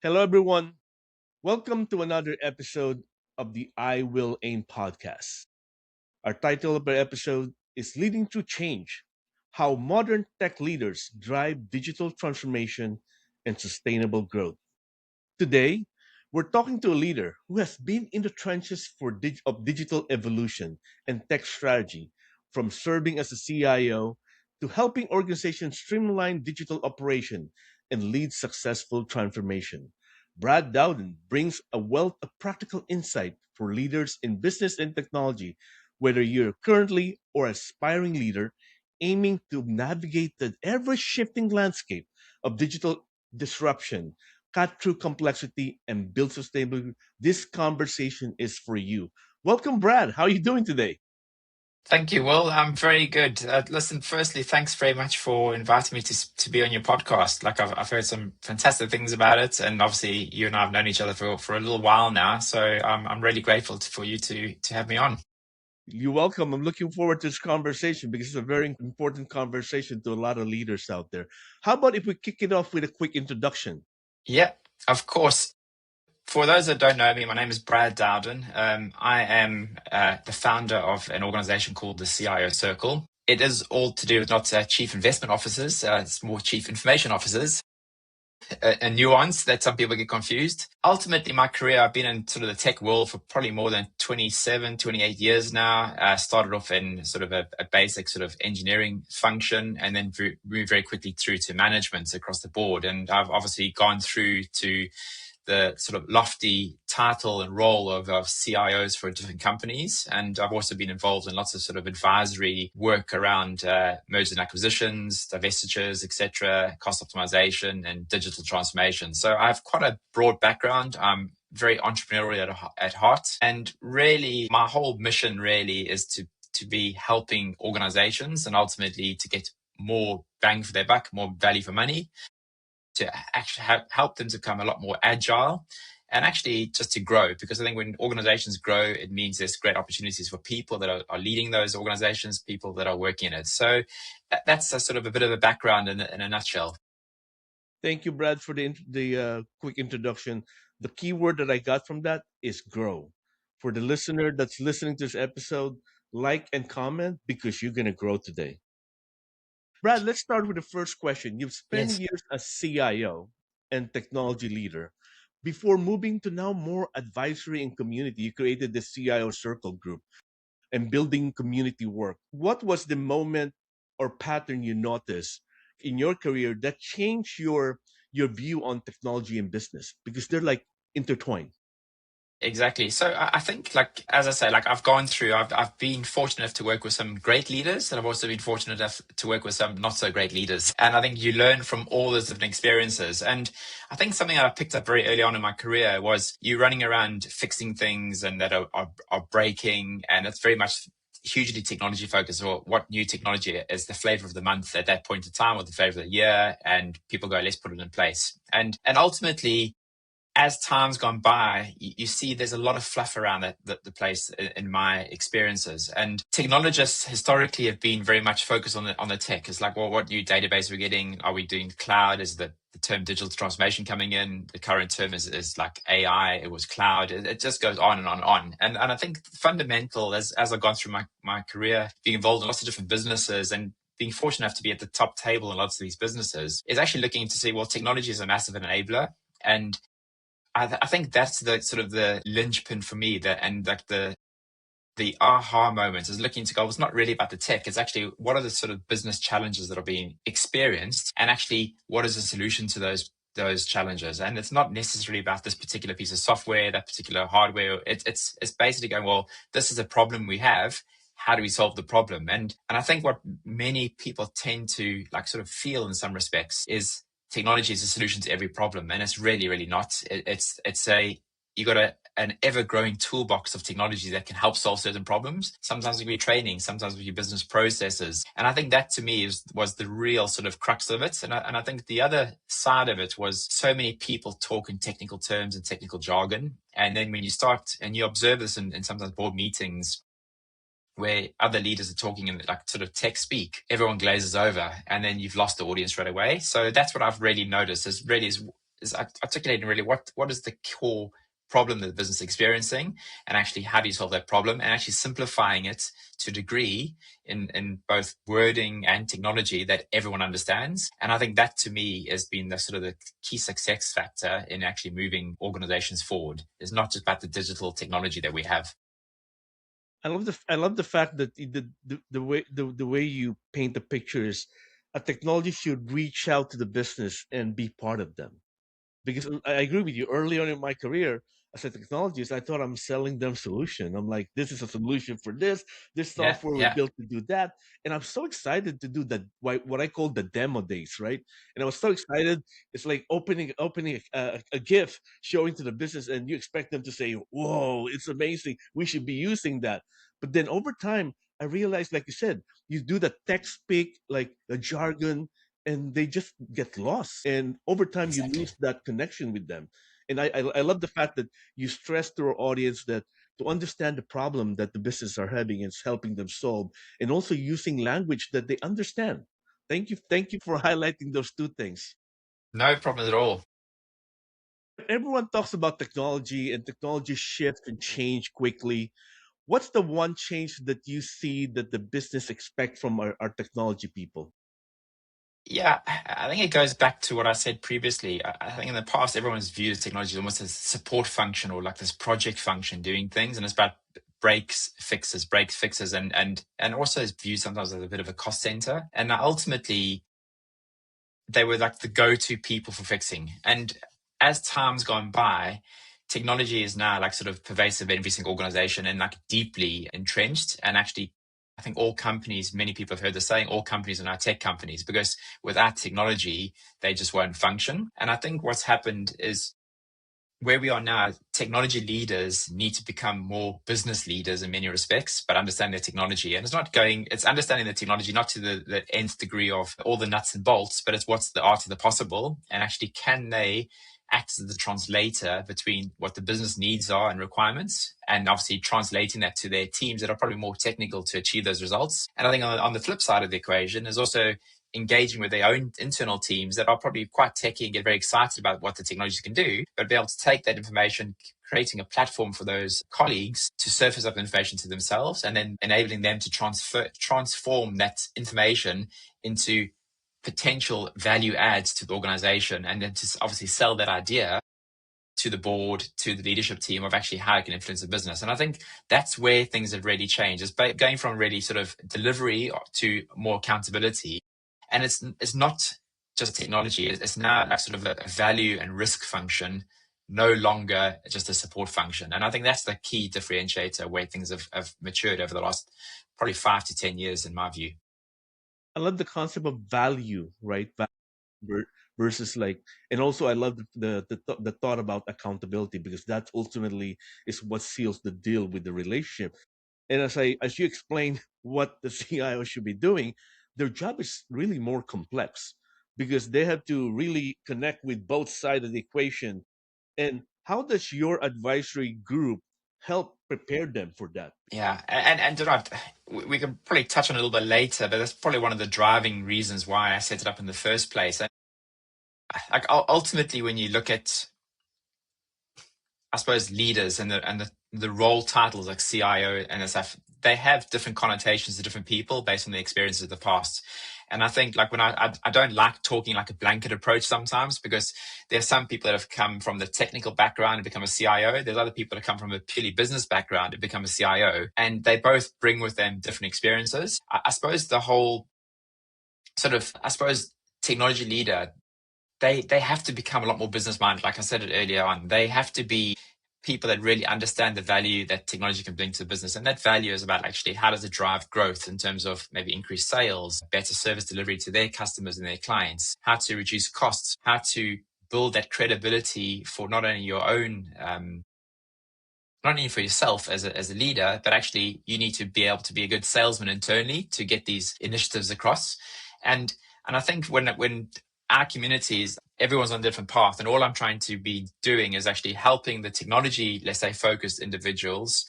Hello, everyone. Welcome to another episode of the IWillAim Podcast. Our title of our episode is Leading Through Change: How Modern Tech Leaders Drive Digital Transformation and Sustainable Growth. Today, we're talking to a leader who has been in the trenches of digital evolution and tech strategy, from serving as a CIO to helping organizations streamline digital operation and lead successful transformation. Brad Dowden brings a wealth of practical insight for leaders in business and technology, whether you're currently or aspiring leader aiming to navigate the ever shifting landscape of digital disruption, cut through complexity, and build sustainability. This conversation is for you. Welcome, Brad. How are you doing today? Thank you, Will. I'm very good. Listen, firstly, thanks very much for inviting me to be on your podcast. Like I've heard some fantastic things about it, and obviously you and I have known each other for a little while now. So I'm really grateful for you to have me on. You're welcome. I'm looking forward to this conversation because it's a very important conversation to a lot of leaders out there. How about if we kick it off with a quick introduction? Yeah, of course. For those that don't know me, my name is Brad Dowden. I am the founder of an organization called the CIO Circle. It is all to do with not chief investment officers, it's more chief information officers. A nuance that some people get confused. Ultimately, my career, I've been in sort of the tech world for probably more than 27, 28 years now. Started off in sort of a basic sort of engineering function and then moved very quickly through to management across the board. And I've obviously gone through to the sort of lofty title and role of CIOs for different companies. And I've also been involved in lots of sort of advisory work around mergers and acquisitions, divestitures, etc., cost optimization and digital transformation. So I have quite a broad background. I'm very entrepreneurial at heart. And really, my whole mission really is to be helping organizations and ultimately to get more bang for their buck, more value for money, to actually help them to become a lot more agile and actually just to grow. Because I think when organizations grow, it means there's great opportunities for people that are leading those organizations, people that are working in it. So that's a sort of a bit of a background in a nutshell. Thank you, Brad, for the quick introduction. The key word that I got from that is grow. For the listener that's listening to this episode, like and comment because you're going to grow today. Brad, let's start with the first question. You've spent Yes. years as CIO and technology leader. Before moving to now more advisory and community, you created the CIO Circle group and building community work. What was the moment or pattern you noticed in your career that changed your view on technology and business? Because they're like intertwined. Exactly. So I think, like as I say, like I've been fortunate enough to work with some great leaders, and I've also been fortunate enough to work with some not so great leaders. And I think you learn from all those different experiences. And I think something that I picked up very early on in my career was you running around fixing things and that are breaking, and it's very much hugely technology focused, or what new technology is the flavor of the month at that point in time, or the flavor of the year, and people go, let's put it in place. And ultimately, as time's gone by, you see there's a lot of fluff around the place in my experiences. And technologists historically have been very much focused on the tech. It's like, well, what new database are we getting? Are we doing cloud? Is the term digital transformation coming in? The current term is like AI. It was cloud. It just goes on and on and on. And I think fundamental, as I've gone through my career, being involved in lots of different businesses and being fortunate enough to be at the top table in lots of these businesses, is actually looking to see, well, technology is a massive enabler. And I think that's the sort of the linchpin for me, that and like the aha moment is looking to go, well, it's not really about the tech. It's actually what are the sort of business challenges that are being experienced, and actually what is the solution to those challenges. And it's not necessarily about this particular piece of software, that particular hardware. It's basically going, well, this is a problem we have. How do we solve the problem? And I think what many people tend to like sort of feel in some respects is technology is a solution to every problem, and it's really, really not. You got an ever-growing toolbox of technology that can help solve certain problems. Sometimes it can be training, sometimes it can be business processes, and I think that to me was the real sort of crux of it. And I think the other side of it was so many people talk in technical terms and technical jargon, and then when you start and you observe this in sometimes board meetings, where other leaders are talking in like sort of tech speak, everyone glazes over and then you've lost the audience right away. So that's what I've really noticed is is articulating really what is the core problem that the business is experiencing, and actually how do you solve that problem, and actually simplifying it to a degree in both wording and technology that everyone understands. And I think that to me has been the sort of the key success factor in actually moving organizations forward. It's not just about the digital technology that we have. I love the fact that the way you paint the picture is a technology should reach out to the business and be part of them. Because I agree with you. Early on in my career as a technologist, I thought I'm selling them solution. I'm like, this is a solution for this. This Yeah, software we yeah, built to do that, and I'm so excited to do that. What I call the demo days, right? And I was so excited. It's like opening a GIF, showing to the business, and you expect them to say, "Whoa, it's amazing. We should be using that." But then over time, I realized, like you said, you do the tech speak, like the jargon, and they just get lost, and over time you exactly. lose that connection with them. And I love the fact that you stress to our audience that to understand the problem that the business are having is helping them solve, and also using language that they understand. Thank you for highlighting those two things. No problem at all. Everyone talks about technology, and technology shifts and change quickly. What's the one change that you see that the business expect from our technology people? Yeah, I think it goes back to what I said previously. I think in the past, everyone's viewed technology almost as support function or like this project function doing things, and it's about breaks, fixes, and also is viewed sometimes as a bit of a cost center. And ultimately, they were like the go-to people for fixing. And as time's gone by, technology is now like sort of pervasive in every single organization and like deeply entrenched. And actually, I think all companies, many people have heard the saying, all companies are now tech companies, because without technology, they just won't function. And I think what's happened is where we are now, technology leaders need to become more business leaders in many respects, but understand their technology. And it's understanding the technology, not to the nth degree of all the nuts and bolts, but it's what's the art of the possible. And actually, can they act as the translator between what the business needs are and requirements, and obviously translating that to their teams that are probably more technical to achieve those results. And I think on the flip side of the equation is also engaging with their own internal teams that are probably quite techy and get very excited about what the technology can do, but be able to take that information, creating a platform for those colleagues to surface up information to themselves, and then enabling them to transform that information into potential value adds to the organization, and then to obviously sell that idea to the board, to the leadership team of actually how it can influence the business. And I think that's where things have really changed. It's going from really sort of delivery to more accountability. And it's not just technology. It's now a sort of a value and risk function, no longer just a support function. And I think that's the key differentiator where things have matured over the last probably 5 to 10 years, in my view. I love the concept of value, right? ver- Versus like, and also I love the thought about accountability, because that ultimately is what seals the deal with the relationship. And as you explained what the CIO should be doing, their job is really more complex, because they have to really connect with both sides of the equation. And how does your advisory group help prepare them for that? Yeah, and Gerard, we can probably touch on it a little bit later, but that's probably one of the driving reasons why I set it up in the first place. And like ultimately, when you look at, I suppose, leaders and the role titles like CIO and stuff, they have different connotations to different people based on the experiences of the past. And I think like when I don't like talking like a blanket approach sometimes, because there's some people that have come from the technical background and become a CIO. There's other people that come from a purely business background and become a CIO, and they both bring with them different experiences. I suppose the whole sort of, I suppose, technology leader, they have to become a lot more business minded. Like I said it earlier on, they have to be people that really understand the value that technology can bring to the business. And that value is about actually how does it drive growth in terms of maybe increased sales, better service delivery to their customers and their clients, how to reduce costs, how to build that credibility for not only your own, not only for yourself as a leader, but actually you need to be able to be a good salesman internally to get these initiatives across. And and I think when our communities, everyone's on a different path, and all I'm trying to be doing is actually helping the technology, let's say, focused individuals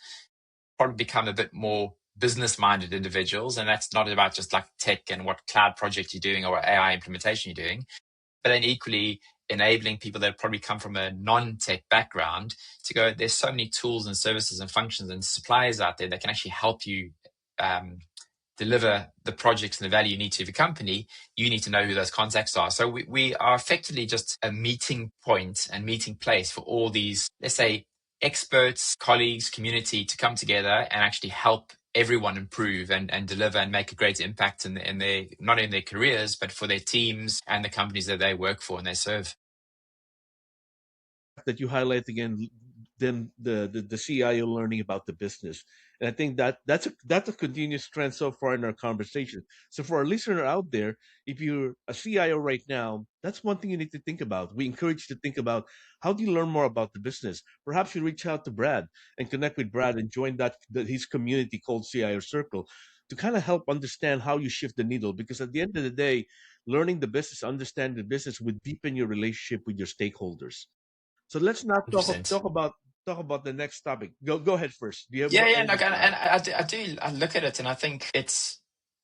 probably become a bit more business minded individuals. And that's not about just like tech and what cloud project you're doing or what AI implementation you're doing, but then equally enabling people that probably come from a non-tech background to go, there's so many tools and services and functions and suppliers out there that can actually help you deliver the projects and the value you need to your company. You need to know who those contacts are. So we are effectively just a meeting point and meeting place for all these, let's say, experts, colleagues, community to come together and actually help everyone improve and deliver and make a great impact in their, not in their careers, but for their teams and the companies that they work for and they serve. That you highlight again, then the CIO learning about the business, and I think that's a continuous trend so far in our conversation. So for our listener out there, if you're a CIO right now, that's one thing you need to think about. We encourage you to think about how do you learn more about the business. Perhaps you reach out to Brad and connect with Brad and join his community called CIO Circle to kind of help understand how you shift the needle. Because at the end of the day, learning the business, understanding the business, would deepen your relationship with your stakeholders. So let's not talk 100%. talk about the next topic. Go ahead first. Do you have Yeah, more yeah. anything Look, to add? I look at it and I think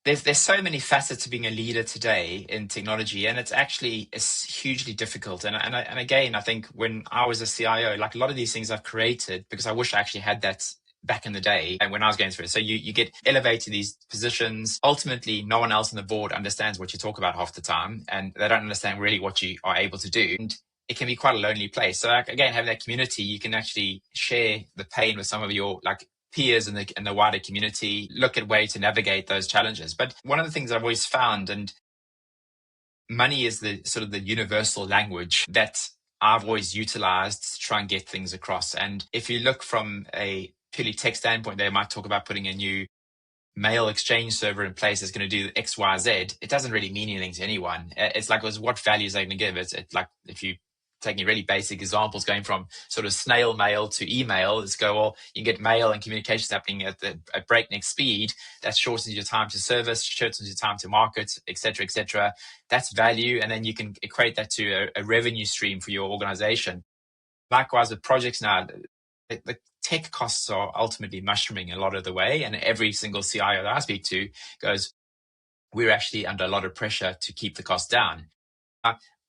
there's so many facets to being a leader today in technology, and it's hugely difficult. And again, I think when I was a CIO, like a lot of these things I've created because I wish I actually had that back in the day and when I was going through it. So you get elevated to these positions. Ultimately, no one else on the board understands what you talk about half the time, and they don't understand really what you are able to do. And it can be quite a lonely place. So like, again, having that community, you can actually share the pain with some of your like peers in the wider community, look at ways to navigate those challenges. But one of the things I've always found, and money is the sort of the universal language that I've always utilized to try and get things across. And if you look from a purely tech standpoint, they might talk about putting a new mail exchange server in place that's going to do X, Y, Z. It doesn't really mean anything to anyone. It's like, what value is they going to give? It's like if you taking really basic examples, going from sort of snail mail to email, let's go, well, you can get mail and communications happening at breakneck speed. That shortens your time to service, shortens your time to market, et cetera, et cetera. That's value. And then you can equate that to a revenue stream for your organization. Likewise, with projects now, the tech costs are ultimately mushrooming a lot of the way. And every single CIO that I speak to goes, we're actually under a lot of pressure to keep the cost down.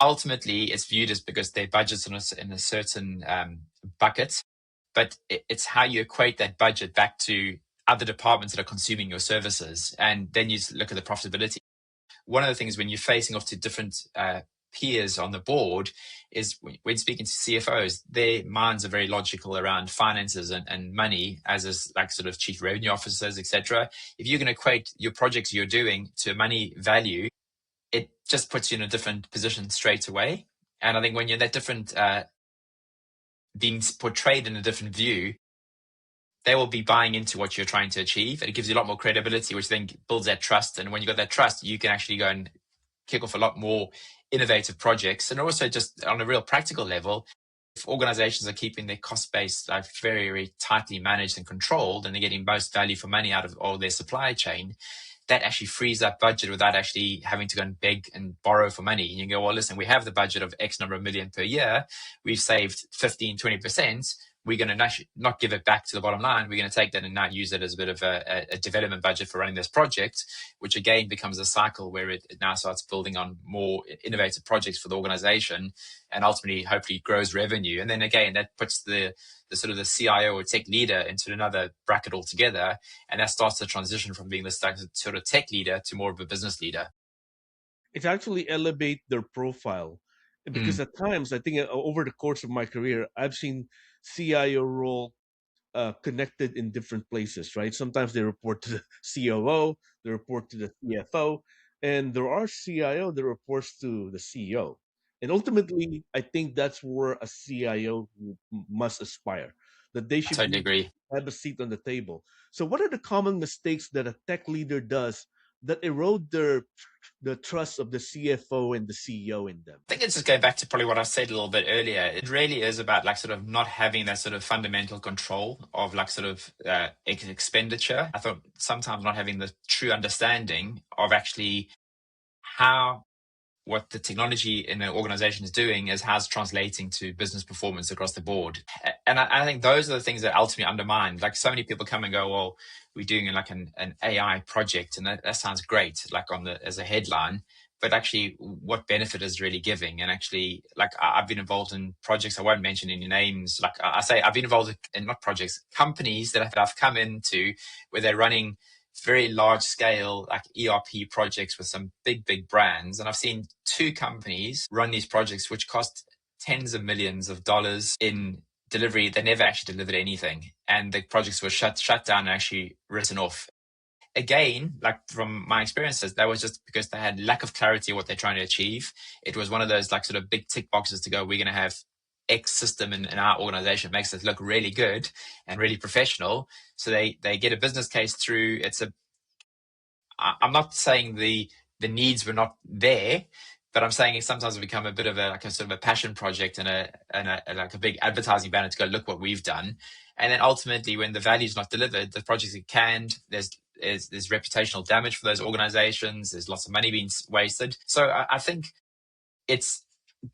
Ultimately, it's viewed as because their budget's in a certain bucket, but it's how you equate that budget back to other departments that are consuming your services. And then you look at the profitability. One of the things when you're facing off to different peers on the board is when speaking to CFOs, their minds are very logical around finances and money, as is like sort of chief revenue officers, etc. If you can equate your projects you're doing to money value, it just puts you in a different position straight away. And I think when you're in that different, being portrayed in a different view, they will be buying into what you're trying to achieve. And it gives you a lot more credibility, which then builds that trust. And when you've got that trust, you can actually go and kick off a lot more innovative projects. And also just on a real practical level, if organizations are keeping their cost base very, very tightly managed and controlled, and they're getting most value for money out of all their supply chain, that actually frees up budget without actually having to go and beg and borrow for money. And you go, well, listen, we have the budget of X number of million per year. We've saved 15, 20%. We're going to not give it back to the bottom line. We're going to take that and now use it as a bit of a development budget for running this project, which again becomes a cycle where it now starts building on more innovative projects for the organization and ultimately, hopefully, grows revenue. And then again, that puts the sort of the CIO or tech leader into another bracket altogether. And that starts to transition from being this sort of tech leader to more of a business leader. It's actually elevate their profile, because at times I think over the course of my career, I've seen CIO role connected in different places, right? Sometimes they report to the COO, they report to the CFO, and there are CIO that reports to the CEO. And ultimately, I think that's where a CIO must aspire, that they I should totally agree. have a seat on the table. So, what are the common mistakes that a tech leader does that erode the trust of the CFO and the CEO in them? I think it's just going back to probably what I said a little bit earlier. It really is about like sort of not having that sort of fundamental control of like sort of expenditure. I thought sometimes not having the true understanding of actually how what the technology in an organization is doing is how it's translating to business performance across the board. And I think those are the things that ultimately undermine. Like so many people come and go, well, we're doing like an AI project, and that sounds great, like as a headline. but actually what benefit is really giving. And actually, like I've been involved in projects, I won't mention any names. Like I say, I've been involved in not projects, companies that I've come into where they're running very large scale like ERP projects with some big brands. And I've seen two companies run these projects which cost tens of millions of dollars in delivery. They never actually delivered anything, and the projects were shut down and actually written off. Again, like from my experiences, that was just because they had lack of clarity of what they're trying to achieve. It was one of those like sort of big tick boxes to go, we're going to have X system in our organization, makes us look really good and really professional. So they get a business case through. I'm not saying the needs were not there, but I'm saying it sometimes it become a bit of a sort of a passion project and a like a big advertising banner to go, look what we've done. And then ultimately, when the value is not delivered, the projects get canned. There's reputational damage for those organizations. There's lots of money being wasted. So I think it's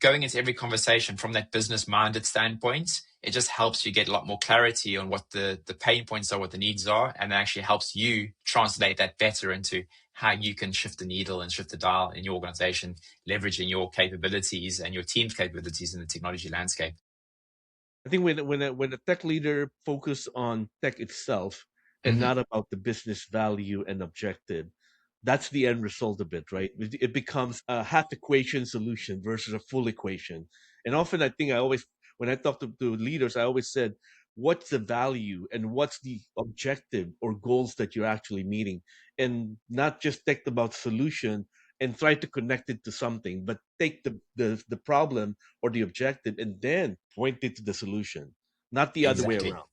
going into every conversation from that business minded standpoint. It just helps you get a lot more clarity on what the pain points are, what the needs are, and it actually helps you translate that better into how you can shift the needle and shift the dial in your organization, leveraging your capabilities and your team's capabilities in the technology landscape. I think when a tech leader focus on tech itself and not about the business value and objective, that's the end result of it, right? It becomes a half equation solution versus a full equation. And often, I think when I talk to leaders, I always said, what's the value and what's the objective or goals that you're actually meeting, and not just think about solution and try to connect it to something, but take the problem or the objective and then point it to the solution, not the other way Exactly. around.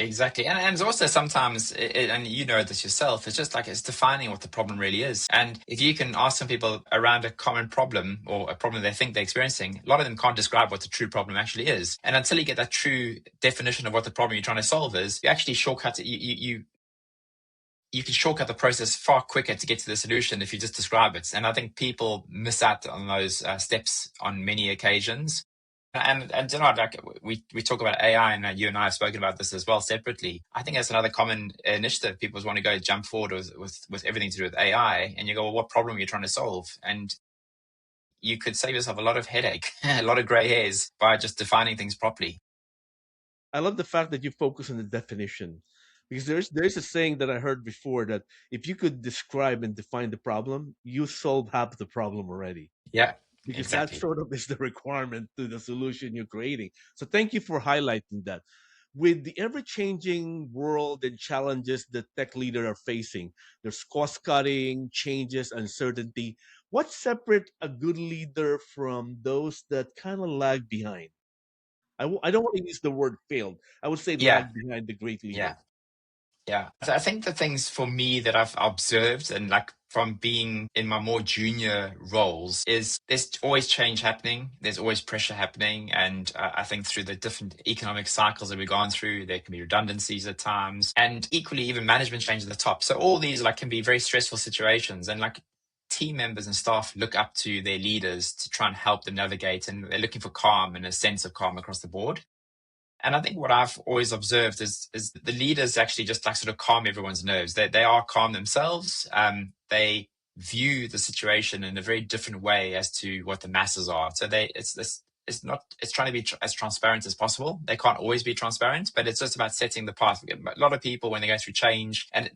Exactly. And it's also sometimes, and you know this yourself, it's just like it's defining what the problem really is. And if you can ask some people around a common problem or a problem they think they're experiencing, a lot of them can't describe what the true problem actually is. And until you get that true definition of what the problem you're trying to solve is, you actually shortcut it. You can shortcut the process far quicker to get to the solution if you just describe it. And I think people miss out on those steps on many occasions. And you know, like we talk about AI, and you and I have spoken about this as well separately. I think that's another common initiative. People want to go jump forward with everything to do with AI, and you go, well, what problem are you trying to solve? And you could save yourself a lot of headache, a lot of gray hairs by just defining things properly. I love the fact that you focus on the definition, because there's a saying that I heard before that if you could describe and define the problem, you solve half the problem already. Yeah, Because that exactly. sort of is the requirement to the solution you're creating. So thank you for highlighting that. With the ever-changing world and challenges that tech leaders are facing, there's cost cutting, changes, uncertainty. What separate a good leader from those that kind of lag behind? I don't want to use the word failed. I would say Yeah, lag behind the great yeah. leaders. Yeah. I think the things for me that I've observed and like from being in my more junior roles is there's always change happening. There's always pressure happening. And I think through the different economic cycles that we've gone through, there can be redundancies at times and equally even management change at the top. So all these like can be very stressful situations, and like team members and staff look up to their leaders to try and help them navigate, and they're looking for calm and a sense of calm across the board. And I think what I've always observed is the leaders actually just like sort of calm everyone's nerves. They are calm themselves. They view the situation in a very different way as to what the masses are. So it's trying to be as transparent as possible. They can't always be transparent, but it's just about setting the path. A lot of people when they go through change, and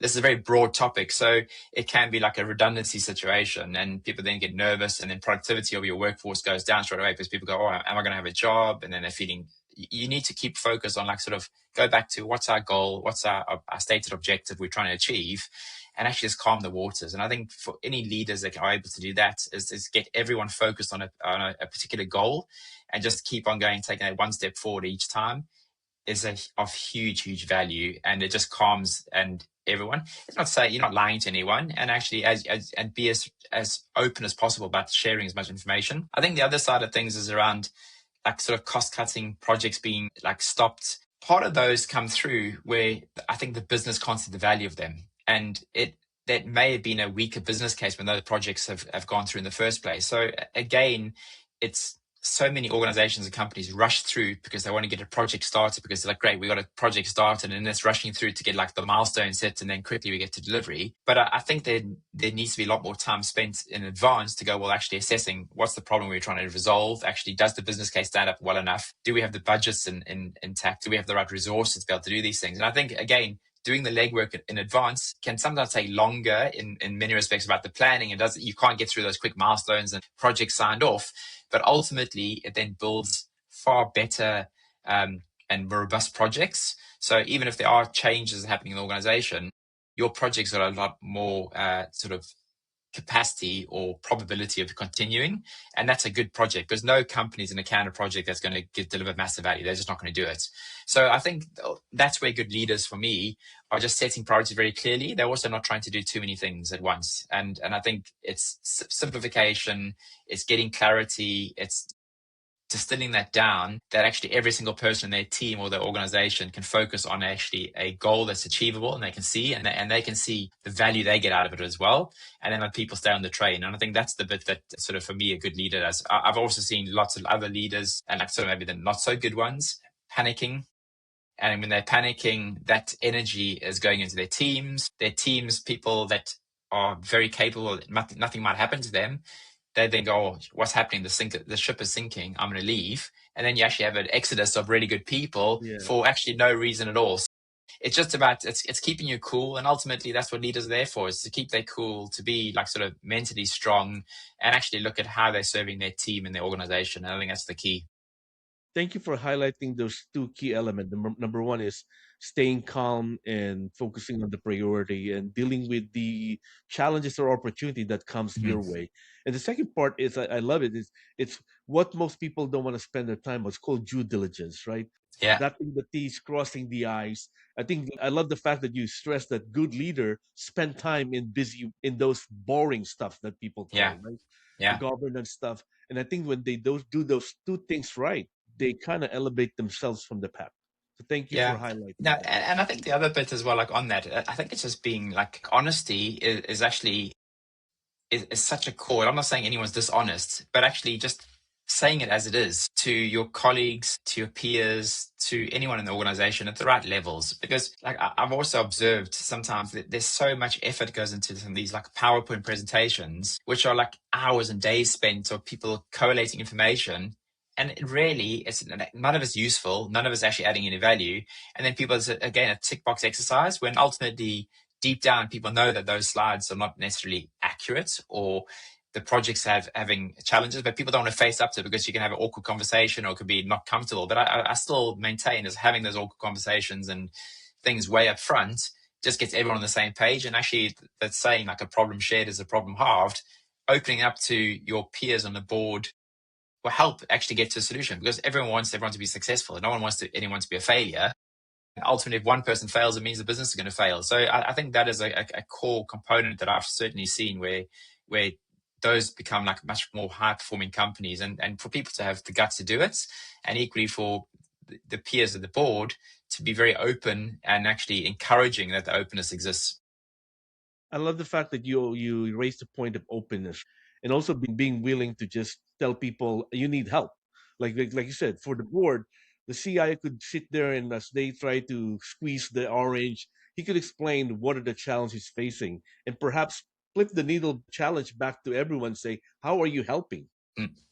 this is a very broad topic, so it can be like a redundancy situation, and people then get nervous, and then productivity of your workforce goes down straight away because people go, "Oh, am I going to have a job?" And then they're feeling. You need to keep focused on like sort of go back to what's our goal, what's our stated objective we're trying to achieve, and actually just calm the waters. And I think for any leaders that are able to do that is get everyone focused on a particular goal, and just keep on going, taking it one step forward each time is of huge value, and it just calms and everyone. It's not saying you're not lying to anyone, and actually and be as open as possible about sharing as much information. I think the other side of things is around like sort of cost cutting projects being like stopped. Part of those come through where I think the business can't see the value of them, and that may have been a weaker business case when those projects have gone through in the first place. So again, it's so many organizations and companies rush through because they want to get a project started, because they're like, great, we got a project started, and it's rushing through to get like the milestone set, and then quickly we get to delivery. But I think there needs to be a lot more time spent in advance to go, well, actually assessing what's the problem we're trying to resolve. Actually, does the business case stand up well enough? Do we have the budgets intact? Do we have the right resources to be able to do these things? And I think, again, doing the legwork in advance can sometimes take longer in many respects about the planning. You can't get through those quick milestones and projects signed off. But ultimately, it then builds far better and more robust projects. So even if there are changes happening in the organization, your projects are a lot more sort of capacity or probability of continuing. And that's a good project, because no company is in a counter project that's going to deliver massive value. They're just not going to do it. So I think that's where good leaders for me are just setting priorities very clearly. They're also not trying to do too many things at once. And I think it's simplification, it's getting clarity, it's distilling that down, that actually every single person in their team or their organization can focus on actually a goal that's achievable and they can see, and they can see the value they get out of it as well. And then let people stay on the train. And I think that's the bit that sort of, for me, a good leader does. I've also seen lots of other leaders, and like sort of maybe the not so good ones, panicking. And when they're panicking, that energy is going into their teams, people that are very capable, nothing might happen to them. They then go, oh, what's happening? The ship is sinking. I'm going to leave. And then you actually have an exodus of really good people for actually no reason at all. So it's just about, it's keeping you cool. And ultimately, that's what leaders are there for, is to keep their cool, to be like sort of mentally strong, and actually look at how they're serving their team and their organization. And I think that's the key. Thank you for highlighting those two key elements. Number one is staying calm and focusing on the priority and dealing with the challenges or opportunity that comes Mhm. your way. And the second part is, I love it, is it's what most people don't want to spend their time on. It's called due diligence, right? Yeah. Dotting the T's, crossing the I's. I think I love the fact that you stress that good leader spend time in those boring stuff that people Yeah. call, right? The Yeah. governance stuff. And I think when they do those two things right, they kind of elevate themselves from the pack. So thank you for Yeah. No, highlighting that. and I think the other bit as well, like on that, I think it's just being like, honesty is actually is such a core. I'm not saying anyone's dishonest, but actually just saying it as it is to your colleagues, to your peers, to anyone in the organization at the right levels. Because like I've also observed sometimes that there's so much effort goes into some of these like PowerPoint presentations, which are like hours and days spent of people collating information. And it's none of it's useful. None of it's actually adding any value. And then people, again, a tick box exercise, when ultimately deep down, people know that those slides are not necessarily accurate, or the projects having challenges, but people don't want to face up to it because you can have an awkward conversation or it could be not comfortable. But I still maintain is having those awkward conversations and things way up front just gets everyone on the same page. And actually, that's saying like a problem shared is a problem halved. Opening up to your peers on the board will help actually get to a solution, because everyone wants everyone to be successful. No one wants anyone to be a failure. Ultimately, if one person fails, it means the business is going to fail. So I think that is a core component that I've certainly seen where those become like much more high performing companies, and for people to have the guts to do it, and equally for the peers of the board to be very open and actually encouraging that the openness exists. I love the fact that you raised the point of openness and also being willing to just tell people you need help. Like you said, for the board, the CIO could sit there and as they try to squeeze the orange, he could explain what are the challenges he's facing and perhaps flip the needle challenge back to everyone, say, how are you helping?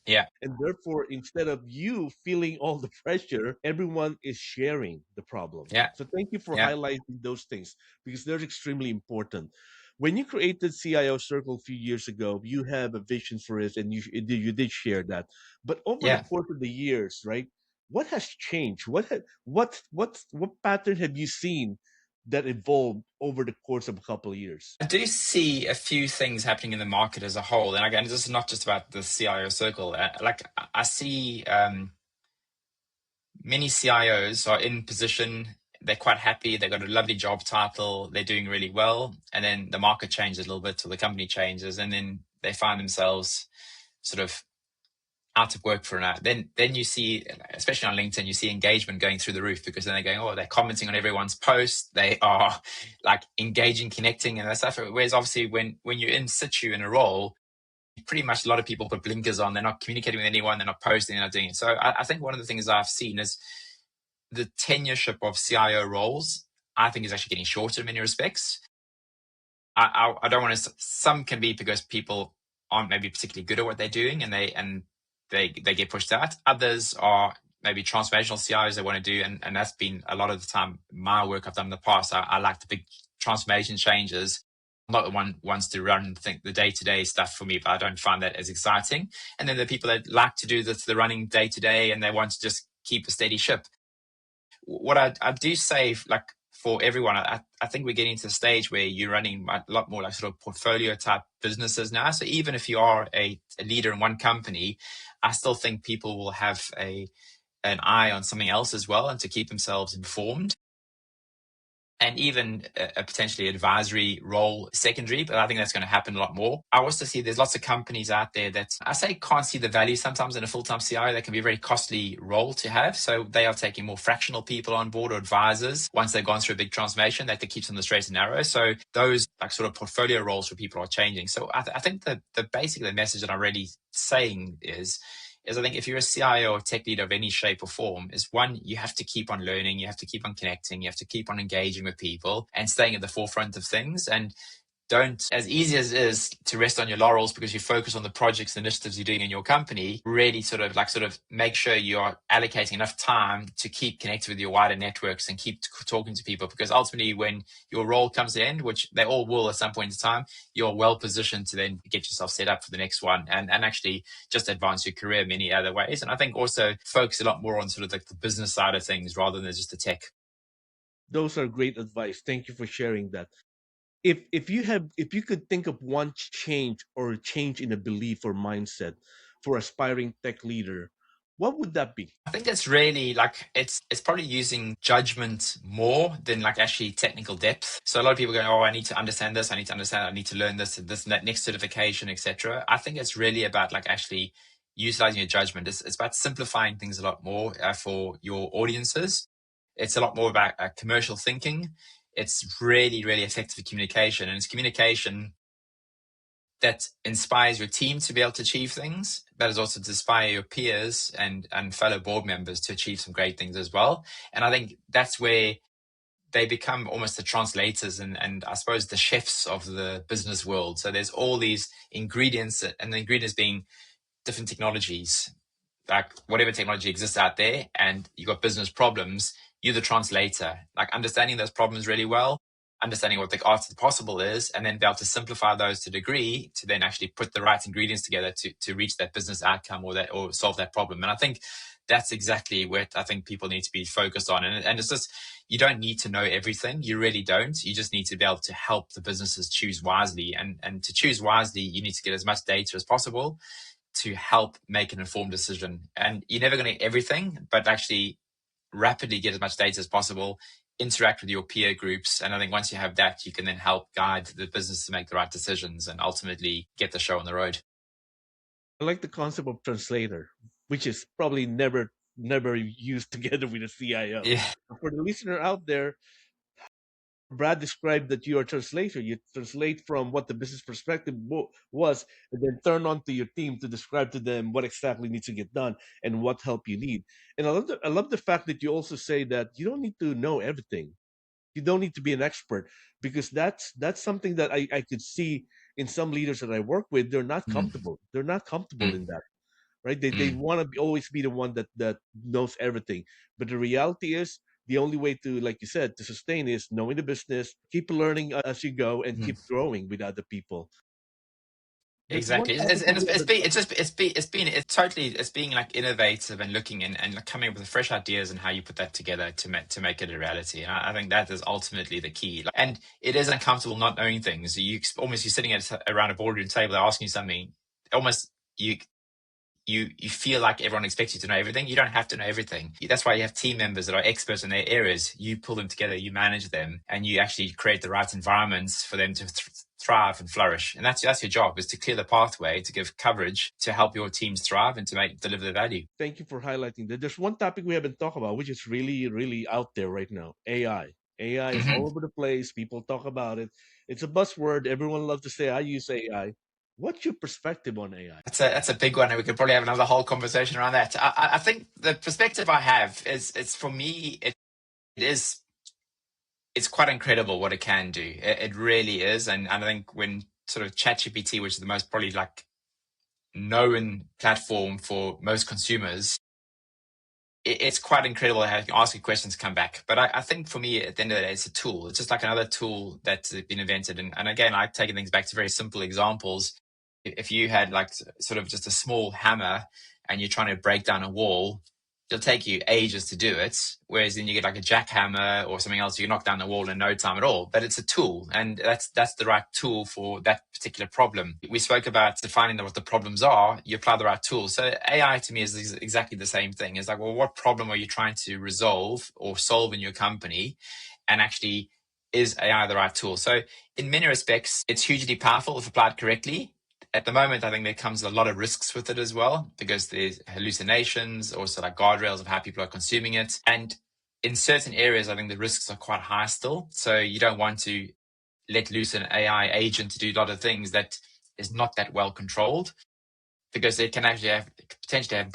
Yeah. And therefore, instead of you feeling all the pressure, everyone is sharing the problem. Yeah. So thank you for Yeah. highlighting those things because they're extremely important. When you created CIO Circle a few years ago, you have a vision for it, and you did share that. But over the Yeah. course of the years, right? What has changed? What pattern have you seen that evolved over the course of a couple of years? I do see a few things happening in the market as a whole. And again, this is not just about the CIO circle. Like I see many CIOs are in position, they're quite happy, they've got a lovely job title, they're doing really well. And then the market changes a little bit, or the company changes, and then they find themselves sort of out of work for an hour. Then you see, especially on LinkedIn, you see engagement going through the roof, because then they're going, oh, they're commenting on everyone's post, they are like engaging, connecting, and that stuff. Whereas obviously when you're in situ in a role, pretty much a lot of people put blinkers on. They're not communicating with anyone. They're not posting. They're not doing it. So I think one of the things I've seen is the tenureship of CIO roles, I think, is actually getting shorter in many respects. I don't want to. Some can be because people aren't maybe particularly good at what they're doing, and they get pushed out. Others are maybe transformational CIOs they want to do, and that's been a lot of the time my work I've done in the past. I like the big transformation changes. I'm not the one who wants to run the day-to-day stuff for me, but I don't find that as exciting. And then the people that like to do the running day-to-day and they want to just keep a steady ship. What I do say, like, for everyone, I think we're getting to the stage where you're running a lot more like sort of portfolio type businesses now. So even if you are a leader in one company, I still think people will have an eye on something else as well, and to keep themselves informed. And even a potentially advisory role secondary, but I think that's going to happen a lot more. I also see there's lots of companies out there that I say can't see the value sometimes in a full-time CIO. That can be a very costly role to have. So they are taking more fractional people on board, or advisors, once they've gone through a big transformation that keeps them on the straight and narrow. So those like sort of portfolio roles for people are changing. So I think the basically the message that I'm really saying is I think if you're a CIO or tech leader of any shape or form, is one, you have to keep on learning, you have to keep on connecting, you have to keep on engaging with people and staying at the forefront of things. And don't, as easy as it is to rest on your laurels because you focus on the projects and initiatives you're doing in your company, really sort of make sure you are allocating enough time to keep connected with your wider networks and keep talking to people, because ultimately when your role comes to end, which they all will at some point in time, you're well positioned to then get yourself set up for the next one and actually just advance your career many other ways. And I think also focus a lot more on sort of like the business side of things rather than just the tech. Those are great advice. Thank you for sharing that. If you could think of one change or change in a belief or mindset for aspiring tech leader, what would that be? I think it's really like it's probably using judgment more than like actually technical depth. So a lot of people go, oh, I need to understand this, I need to understand, I need to learn this and that next certification, etc. I think it's really about like actually utilizing your judgment. It's about simplifying things a lot more for your audiences. It's a lot more about commercial thinking. It's really, really effective communication, and it's communication that inspires your team to be able to achieve things. That is also to inspire your peers and fellow board members to achieve some great things as well. And I think that's where they become almost the translators and I suppose the chefs of the business world. So there's all these ingredients, and the ingredients being different technologies, like whatever technology exists out there, and you've got business problems. You're the translator, like understanding those problems really well, understanding what the art of the possible is, and then be able to simplify those to a degree to then actually put the right ingredients together to reach that business outcome or solve that problem. And I think that's exactly what I think people need to be focused on. And it's just, you don't need to know everything. You really don't. You just need to be able to help the businesses choose wisely. And to choose wisely, you need to get as much data as possible to help make an informed decision. And you're never going to get everything, but actually rapidly get as much data as possible, interact with your peer groups. And I think once you have that, you can then help guide the business to make the right decisions and ultimately get the show on the road. I like the concept of translator, which is probably never used together with a CIO. Yeah, For the listener out there, Brad described that you are a translator. You translate from what the business perspective was, and then turn on to your team to describe to them what exactly needs to get done and what help you need. And I love the fact that you also say that you don't need to know everything. You don't need to be an expert, because that's something that I could see in some leaders that I work with. They're not mm, comfortable. They're not comfortable mm, in that, right? They mm. want to always be the one that knows everything. But the reality is, the only way to, like you said, to sustain is knowing the business, keep learning as you go, and Mm. keep growing with other people. There's one Exactly, topic and we haven't. it's being like innovative and looking and like coming up with fresh ideas and how you put that together to make it a reality. And I think that is ultimately the key. And it is uncomfortable not knowing things. You're sitting around a boardroom table, they're asking you something, almost you feel like everyone expects you to know everything. You don't have to know everything. That's why you have team members that are experts in their areas. You pull them together, you manage them, and you actually create the right environments for them to thrive and flourish. And that's your job, is to clear the pathway, to give coverage, to help your teams thrive and to deliver the value. Thank you for highlighting that. There's one topic we haven't talked about, which is really out there right now. AI. AI is Hmm. all over the place. People talk about it. It's a buzzword. Everyone loves to say, "I use AI." What's your perspective on AI? That's a big one, and we could probably have another whole conversation around that. I think the perspective I have is, it's for me, it is, it's quite incredible what it can do. It really is, and I think when sort of ChatGPT, which is the most probably like known platform for most consumers, it's quite incredible how you can ask your questions come back. But I think for me, at the end of the day, it's a tool. It's just like another tool that's been invented. And again, I've taken things back to very simple examples. If you had like sort of just a small hammer and you're trying to break down a wall, it'll take you ages to do it. Whereas then you get like a jackhammer or something else, you knock down the wall in no time at all. But it's a tool, and that's the right tool for that particular problem. We spoke about defining what the problems are. You apply the right tool. So AI to me is exactly the same thing. It's like, well, what problem are you trying to resolve or solve in your company? And actually, is AI the right tool? So in many respects, it's hugely powerful if applied correctly. At the moment, I think there comes a lot of risks with it as well, because there's hallucinations, also like guardrails of how people are consuming it. And in certain areas, I think the risks are quite high still. So you don't want to let loose an AI agent to do a lot of things that is not that well controlled, because it can actually potentially have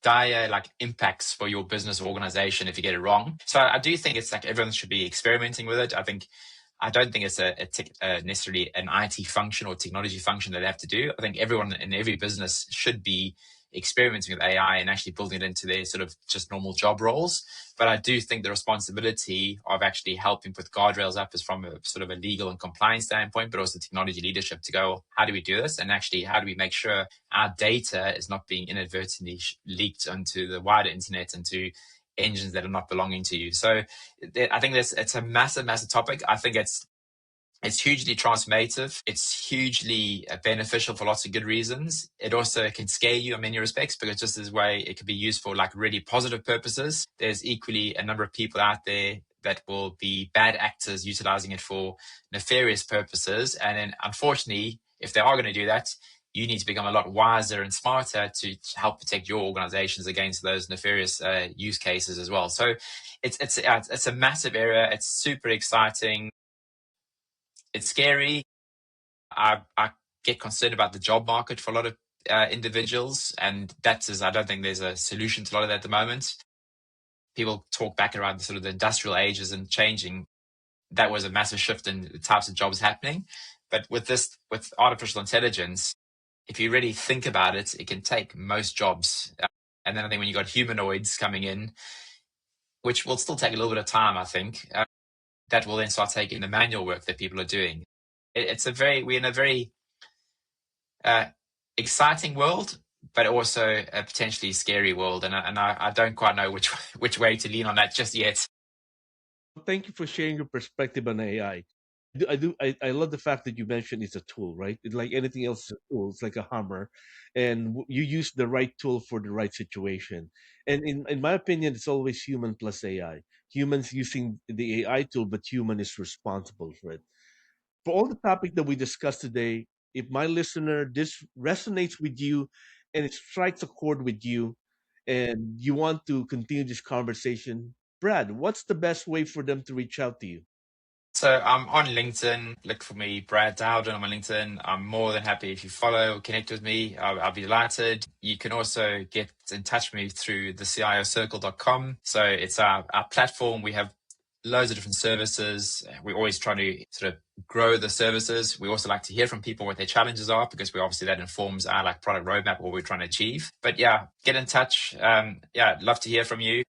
dire like impacts for your business or organization if you get it wrong. So I do think it's like everyone should be experimenting with it. I don't think it's necessarily an IT function or technology function that they have to do. I think everyone in every business should be experimenting with AI and actually building it into their sort of just normal job roles. But I do think the responsibility of actually helping put guardrails up is from a sort of a legal and compliance standpoint, but also technology leadership to go, how do we do this? And actually, how do we make sure our data is not being inadvertently leaked onto the wider internet and to engines that are not belonging to you? So I think it's a massive, massive topic. I think it's hugely transformative. It's hugely beneficial for lots of good reasons. It also can scare you in many respects, because just as way it can be used for like really positive purposes, there's equally a number of people out there that will be bad actors utilizing it for nefarious purposes. And then unfortunately, if they are going to do that, you need to become a lot wiser and smarter to help protect your organizations against those nefarious use cases as well. So it's a massive area. It's super exciting. It's scary. I get concerned about the job market for a lot of individuals, and I don't think there's a solution to a lot of that at the moment. People talk back around the sort of the industrial ages and changing. That was a massive shift in the types of jobs happening. But with artificial intelligence, if you really think about it, it can take most jobs. And then I think when you got humanoids coming in, which will still take a little bit of time, I think, that will then start taking the manual work that people are doing. We're in a very exciting world, but also a potentially scary world. And I don't quite know which way to lean on that just yet. Thank you for sharing your perspective on AI. I love the fact that you mentioned it's a tool, right? It's like anything else, is a tool. It's like a hammer, and you use the right tool for the right situation. And in my opinion, it's always human plus AI. Humans using the AI tool, but human is responsible for it. For all the topic that we discussed today, if my listener this resonates with you and it strikes a chord with you, and you want to continue this conversation, Brad, what's the best way for them to reach out to you? So I'm on LinkedIn. Look for me, Brad Dowden. I'm on LinkedIn. I'm more than happy if you follow or connect with me. I'll be delighted. You can also get in touch with me through the CIOCircle.com. So it's our platform. We have loads of different services. We're always trying to sort of grow the services. We also like to hear from people what their challenges are, because that informs our like product roadmap, what we're trying to achieve. But yeah, get in touch. I'd love to hear from you.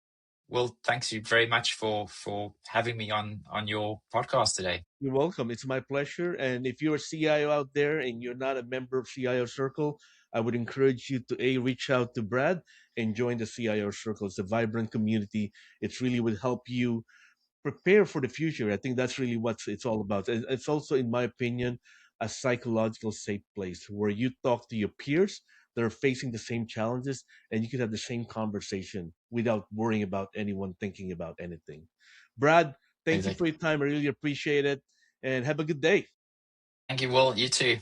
Well, thanks you very much for having me on your podcast today. You're welcome. It's my pleasure. And if you're a CIO out there and you're not a member of CIO Circle, I would encourage you to reach out to Brad and join the CIO Circle. It's a vibrant community. It really would help you prepare for the future. I think that's really what it's all about. And it's also, in my opinion, a psychological safe place where you talk to your peers that are facing the same challenges, and you can have the same conversation without worrying about anyone thinking about anything. Brad, thank you for Exactly. your time. I really appreciate it, and have a good day. Thank you, Will. You too.